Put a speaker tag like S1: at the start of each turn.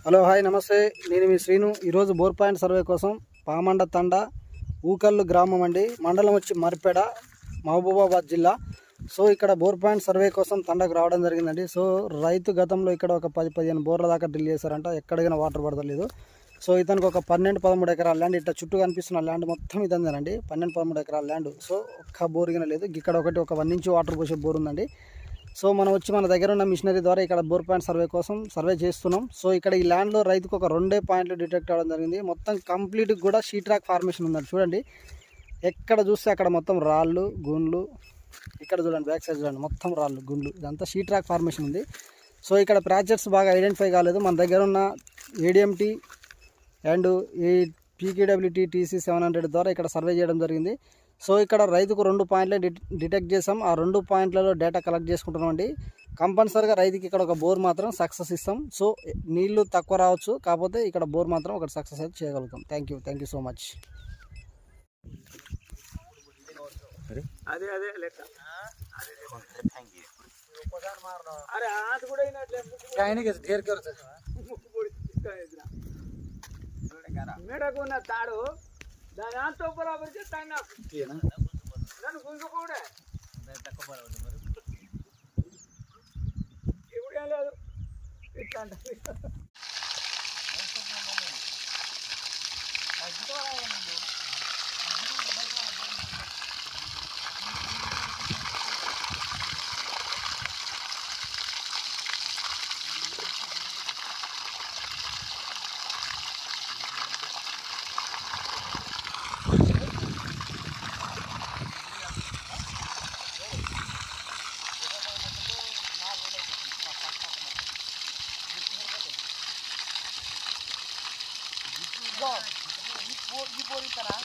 S1: Hello hi నమస్తే, నేను మీ శ్రీను. ఈరోజు బోర్ పాయింట్ సర్వే కోసం పామండ తండ ఊకల్లు గ్రామం అండి. మండలం వచ్చి మర్పేడ, మహబూబాబాద్ జిల్లా. సో ఇక్కడ బోర్ పాయింట్ సర్వే కోసం తండకు రావడం జరిగిందండి. సో రైతు గతంలో ఇక్కడ ఒక 10-15 బోర్ల దాకా డ్రిల్ చేశారంట. ఎక్కడికైనా వాటర్ పడతలేదు. సో ఇతనికి ఒక 12-13 ఎకరాల ల్యాండ్, ఇట్లా చుట్టూ కనిపిస్తున్న ల్యాండ్ మొత్తం ఇదండి. 12-13 ఎకరాల ల్యాండ్. సో ఒక్క బోర్ గిన లేదు. ఇక్కడ ఒక 1 ఇంచ్ వాటర్ పోసే బోర్ ఉందండి. సో మనం వచ్చి మన దగ్గర ఉన్న మిషనరీ ద్వారా ఇక్కడ బోర్ పాయింట్ సర్వే కోసం సర్వే చేస్తున్నాం. సో ఇక్కడ ఈ ల్యాండ్లో రైతుకు ఒక 2 పాయింట్లు డిటెక్ట్ అవ్వడం జరిగింది. మొత్తం కంప్లీట్ కూడా షీట్ రాక్ ఫార్మేషన్ ఉందండి. చూడండి, ఎక్కడ చూస్తే అక్కడ మొత్తం రాళ్ళు గుండ్లు. ఇక్కడ చూడండి, బ్యాక్ సైడ్ చూడండి, మొత్తం రాళ్ళు గుండ్లు. ఇదంతా షీట్ రాక్ ఫార్మేషన్ ఉంది. సో ఇక్కడ ప్యాచెస్ బాగా ఐడెంటిఫై కాలేదు. మన దగ్గర ఉన్న ఏడిఎంటీ అండ్ ఈ పీకేడబ్ల్యూటీ TC 700 ద్వారా ఇక్కడ సర్వే చేయడం జరిగింది. సో ఇక్కడ రైతుకు 2 పాయింట్లే డిటెక్ట్ చేసాం. ఆ 2 పాయింట్లలో డేటా కలెక్ట్ చేసుకుంటున్నాం అండి. కంపల్సరీగా రైతుకి ఇక్కడ ఒక బోర్ మాత్రం సక్సెస్ ఇస్తాం. సో నీళ్లు తక్కువ రావచ్చు, కాకపోతే ఇక్కడ బోర్ మాత్రం ఒకటి సక్సెస్ అయితే చేయగలుగుతాం. Thank you so much.
S2: మేడకున్న తాడు దాని అంతా బరాబర్ నన్ను గుంజుకోడే ఇప్పుడు ఏం లేదు ఇట్లా